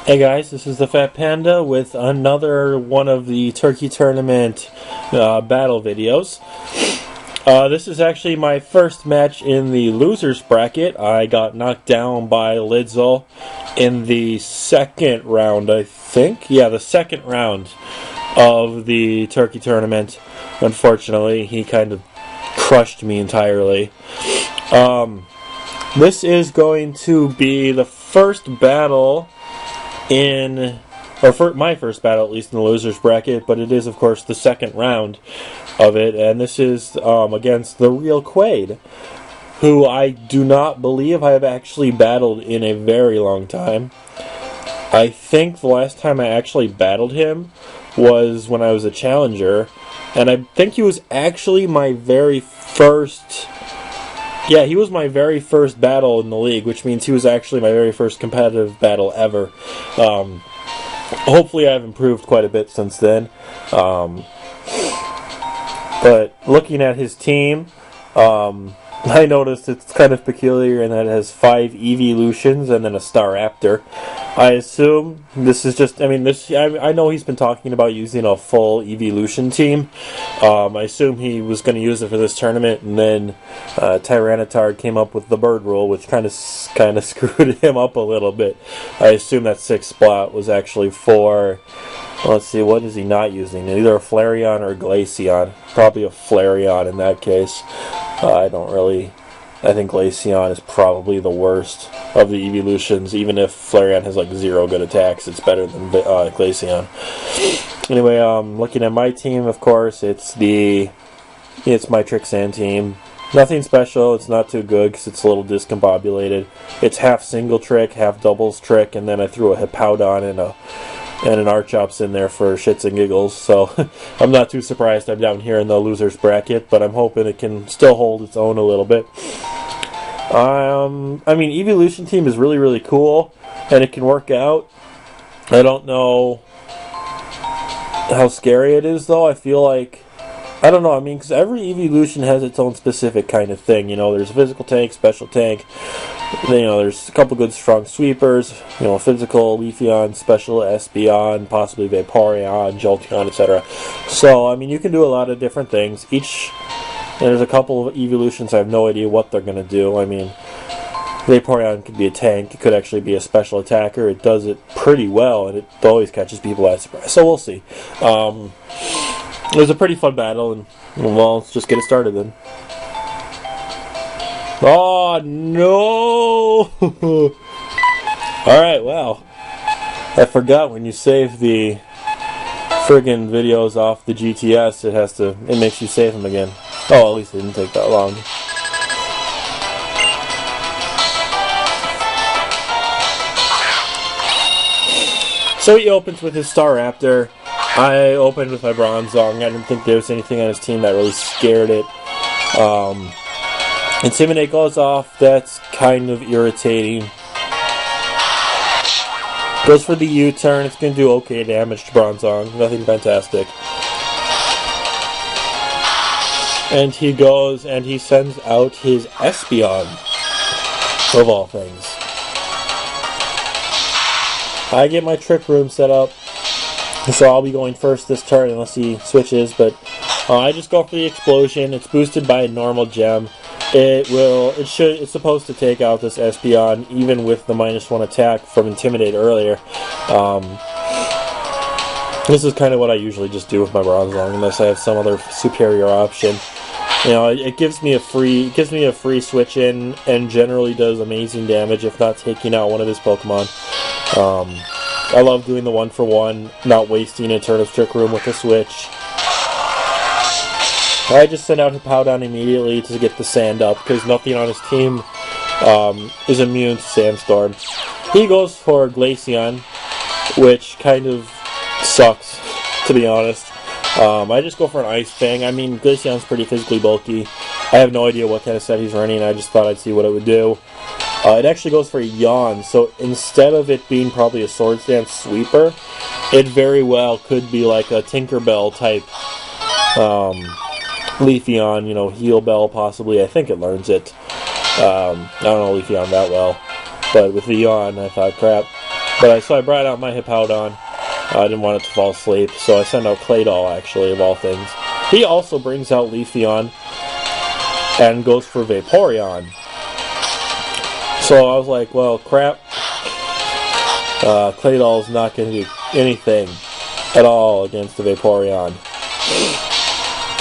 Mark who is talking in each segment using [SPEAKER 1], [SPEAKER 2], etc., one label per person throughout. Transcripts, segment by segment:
[SPEAKER 1] Hey guys, this is the Fat Panda with another one of the Turkey Tournament battle videos. This is actually my first match in the losers bracket. I got knocked down by Lidzel in the second round, I think. Yeah, the second round of the Turkey Tournament. Unfortunately, he kind of crushed me entirely. This is going to be the first battle for my first battle, at least in the losers bracket, but it is, of course, the second round of it, and this is against TheRealQwade, who I do not believe I have actually battled in a very long time. I think the last time I actually battled him was when I was a challenger, and I think he was actually my very first... Yeah, he was my very first battle in the league, which means he was actually my very first competitive battle ever. Hopefully I've improved quite a bit since then. But looking at his team, I noticed it's kind of peculiar in that it has 5 Eeveelutions and then a Staraptor. I assume this is just, I know he's been talking about using a full Eeveelution team. I assume he was going to use it for this tournament, and then Tyranitar came up with the bird rule, which kind of screwed him up a little bit. I assume that 6th spot was actually for... Let's see, what is he not using? Either a Flareon or a Glaceon. Probably a Flareon in that case. I think Glaceon is probably the worst of the Eeveelutions. Even if Flareon has like 0 good attacks, it's better than Glaceon. Anyway, looking at my team, of course, it's my Trixan team. Nothing special, it's not too good because it's a little discombobulated. It's half single trick, half doubles trick, and then I threw a Hippowdon and an Archops in there for shits and giggles, so I'm not too surprised I'm down here in the losers bracket, but I'm hoping it can still hold its own a little bit. Eeveelution team is really, really cool, and it can work out. I don't know how scary it is, though. I feel like, I don't know, because every Eeveelution has its own specific kind of thing. There's a physical tank, special tank. There's a couple good strong sweepers. Physical, Leafeon, special Espeon, possibly Vaporeon, Jolteon, etc. So, you can do a lot of different things. There's a couple of Eeveelutions I have no idea what they're going to do. Vaporeon could be a tank. It could actually be a special attacker. It does it pretty well, and it always catches people by surprise. So we'll see. It was a pretty fun battle, and well, let's just get it started then. Oh no! Alright, well, I forgot when you save the friggin' videos off the GTS, it makes you save them again. Oh, at least it didn't take that long. So he opens with his Staraptor. I opened with my Bronzong. I didn't think there was anything on his team that really scared it. Intimidate goes off. That's kind of irritating. Goes for the U-turn. It's going to do okay damage to Bronzong. Nothing fantastic. And he goes and he sends out his Espeon, of all things. I get my Trick Room set up, so I'll be going first this turn unless he switches, but I just go for the Explosion. It's boosted by a normal gem. It's supposed to take out this Espeon even with the -1 attack from Intimidate earlier. This is kind of what I usually just do with my Bronzong unless I have some other superior option. It gives me a free switch in and generally does amazing damage if not taking out one of his Pokemon. I love doing the 1-for-1, not wasting a turn of Trick Room with a switch. I just send out Hippowdon immediately to get the sand up, because nothing on his team is immune to Sandstorm. He goes for Glaceon, which kind of sucks, to be honest. I just go for an Ice Fang. Glaceon's pretty physically bulky. I have no idea what kind of set he's running. I just thought I'd see what it would do. It actually goes for a Yawn, so instead of it being probably a Swords Dance Sweeper, it very well could be like a Tinkerbell type Leafeon, Heal Bell possibly. I think it learns it. I don't know Leafeon that well. But with the Yawn, I thought, crap, So I brought out my Hippowdon. I didn't want it to fall asleep, so I sent out Claydol, actually, of all things. He also brings out Leafeon and goes for Vaporeon. So I was like, well, crap. Claydol's not going to do anything at all against the Vaporeon.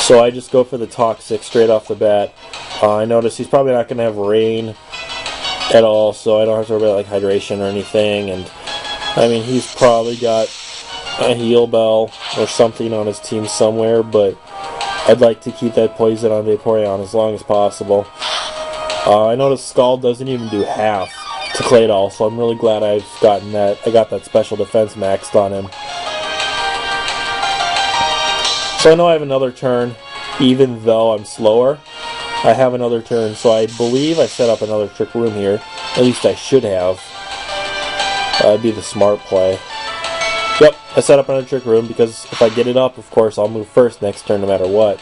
[SPEAKER 1] So I just go for the Toxic straight off the bat. I notice he's probably not going to have Rain at all, so I don't have to worry about like hydration or anything. And I mean, he's probably got a Heal Bell or something on his team somewhere, but I'd like to keep that poison on Vaporeon as long as possible. I noticed Scald doesn't even do half to Claydol, so I'm really glad I've gotten that. I got that special defense maxed on him. So I know I have another turn, even though I'm slower. I have another turn, so I believe I set up another Trick Room here. At least I should have. That'd be the smart play. Yep, I set up another Trick Room because if I get it up, of course, I'll move first next turn no matter what.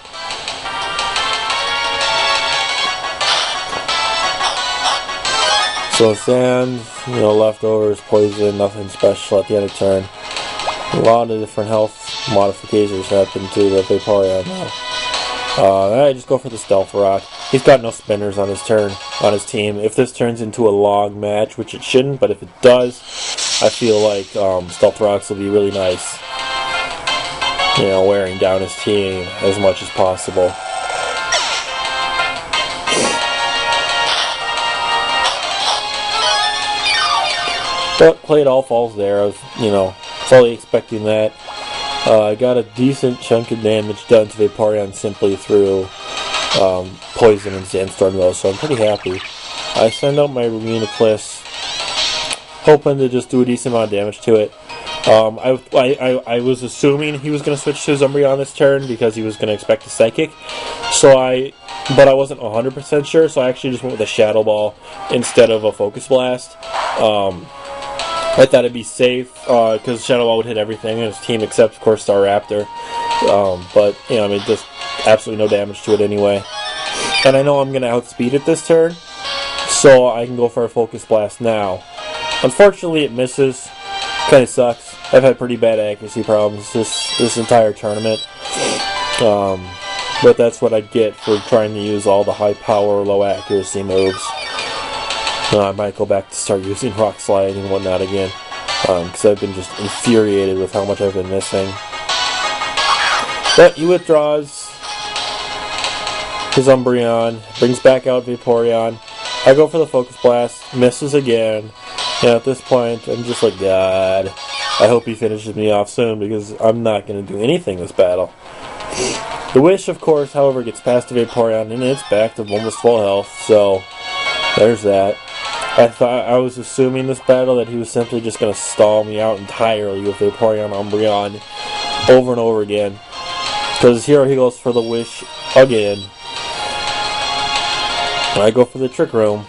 [SPEAKER 1] So sand, leftovers, poison, nothing special at the end of turn. A lot of different health modifications happen to the Vaporeon now. I just go for the Stealth Rock. He's got no spinners on his turn, on his team. If this turns into a long match, which it shouldn't, but if it does, I feel like Stealth Rocks will be really nice. Wearing down his team as much as possible. But Claydol falls there. I was, fully expecting that. I got a decent chunk of damage done to Vaporeon simply through Poison and Sandstorm though, so I'm pretty happy. I send out my Reuniclus, hoping to just do a decent amount of damage to it. I was assuming he was going to switch to Umbreon this turn because he was going to expect a Psychic, but I wasn't 100% sure, so I actually just went with a Shadow Ball instead of a Focus Blast. I thought it'd be safe, because Shadow Ball would hit everything in his team except, of course, Staraptor. But, just absolutely no damage to it anyway. And I know I'm going to outspeed it this turn, so I can go for a Focus Blast now. Unfortunately, it misses. Kind of sucks. I've had pretty bad accuracy problems this entire tournament. But that's what I get for trying to use all the high power, low accuracy moves. I might go back to start using Rock Slide and whatnot again, because I've been just infuriated with how much I've been missing. But he withdraws his Umbreon, brings back out Vaporeon. I go for the Focus Blast, misses again, and at this point I'm just like, God, I hope he finishes me off soon because I'm not going to do anything this battle. The Wish, of course, however, gets past the Vaporeon and it's back to almost full health, so there's that. I was assuming this battle that he was simply just going to stall me out entirely with Vaporeon Umbreon over and over again. Because here he goes for the Wish again. I go for the Trick Room.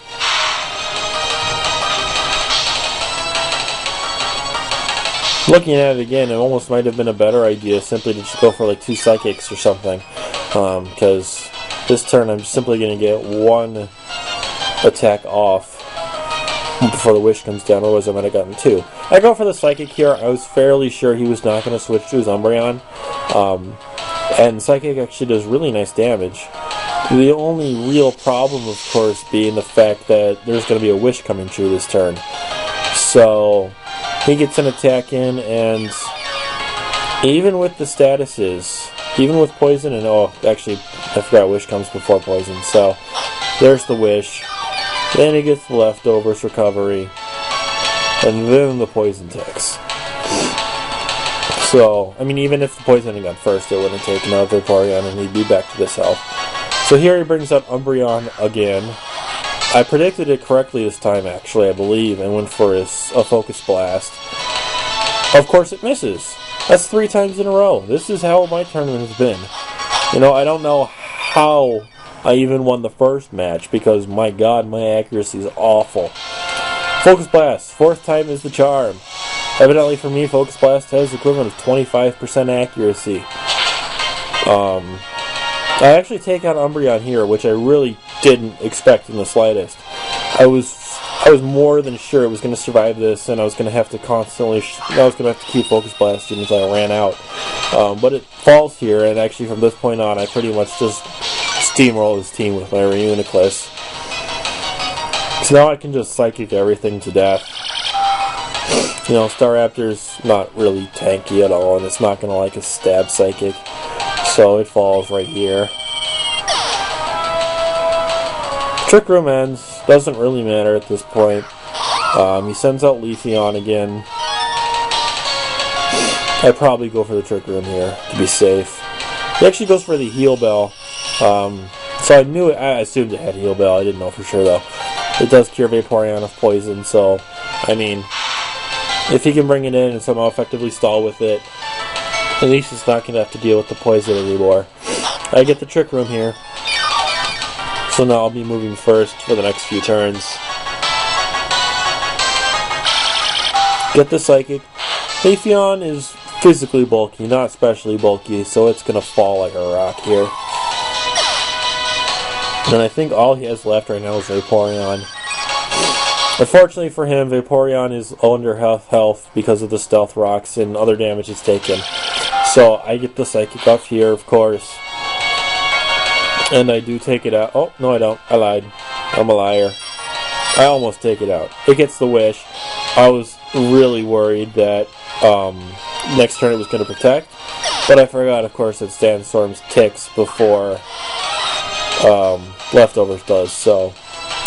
[SPEAKER 1] Looking at it again, it almost might have been a better idea simply to just go for like 2 Psychics or something. Because this turn I'm simply going to get 1 attack off before the Wish comes down, otherwise I might have gotten 2. I go for the Psychic here. I was fairly sure he was not going to switch to his Umbreon. And Psychic actually does really nice damage. The only real problem, of course, being the fact that there's going to be a Wish coming through this turn. So he gets an attack in, and even with the statuses, even with Poison, and actually, I forgot Wish comes before Poison, so there's the Wish. Then he gets the Leftovers Recovery, and then the Poison ticks. So, I mean, even if the Poison had gone first, it wouldn't have taken out Vaporeon, and he'd be back to this health. So here he brings out Umbreon again. I predicted it correctly this time, actually, I believe, and went for a Focus Blast. Of course, it misses. That's 3 times in a row. This is how my tournament has been. I don't know how I even won the first match, because, my God, my accuracy is awful. Focus Blast. 4th time is the charm. Evidently, for me, Focus Blast has the equivalent of 25% accuracy. I actually take out Umbreon here, which I really didn't expect in the slightest. I was I was more than sure it was going to survive this, and I was going to have to keep Focus Blasting until I ran out. But it falls here, and actually from this point on, I pretty much just steamroll this team with my Reuniclus. So now I can just Psychic everything to death. You know, Staraptor's not really tanky at all, and it's not going to like a stab Psychic. So it falls right here. Trick Room ends. Doesn't really matter at this point. He sends out Leafeon again. I'd probably go for the Trick Room here to be safe. He actually goes for the Heal Bell. So I assumed it had Heal Bell. I didn't know for sure though. It does cure Vaporeon of poison, so I mean, if he can bring it in and somehow effectively stall with it, at least it's not going to have to deal with the poison anymore. I get the Trick Room here. So now I'll be moving first for the next few turns. Get the Psychic. Leafeon is physically bulky, not especially bulky, so it's going to fall like a rock here. And I think all he has left right now is Vaporeon. Unfortunately for him, Vaporeon is under health because of the Stealth Rocks and other damage it's taken. So I get the Psychic off here, of course. And I do take it out. Oh, no I don't. I lied. I'm a liar. I almost take it out. It gets the Wish. I was really worried that next turn it was going to Protect. But I forgot, of course, that Sandstorms ticks before Leftovers does. So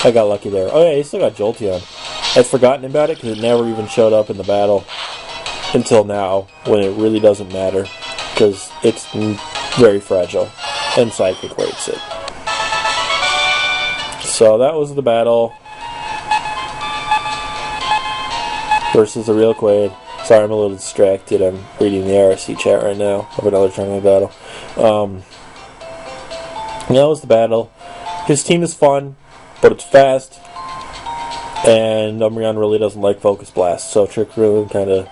[SPEAKER 1] I got lucky there. Oh yeah, he still got Jolteon. I'd forgotten about it because it never even showed up in the battle until now, when it really doesn't matter because it's very fragile. And Psychic rates it. So that was the battle versus TheRealQwade. Sorry, I'm a little distracted. I'm reading the RSC chat right now of another tournament battle. That was the battle. His team is fun, but it's fast, and Umbreon really doesn't like Focus Blast, so Trick Room kind of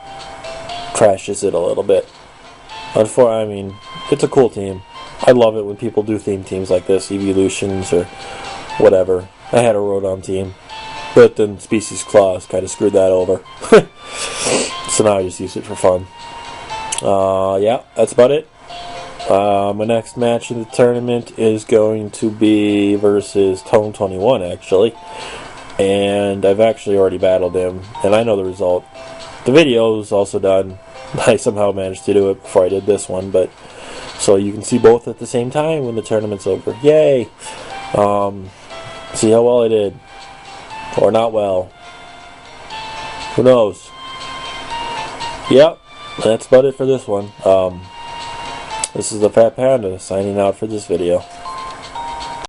[SPEAKER 1] trashes it a little bit. I mean, it's a cool team. I love it when people do theme teams like this, Eeveelutions or whatever. I had a Rodon team, but then Species Claws kind of screwed that over. So now I just use it for fun. Yeah, that's about it. My next match in the tournament is going to be versus Tone21, actually. And I've actually already battled him, and I know the result. The video is also done. I somehow managed to do it before I did this one, but so you can see both at the same time when the tournament's over. Yay! See how well I did. Or not well. Who knows? Yep, that's about it for this one. This is the Fat Panda signing out for this video.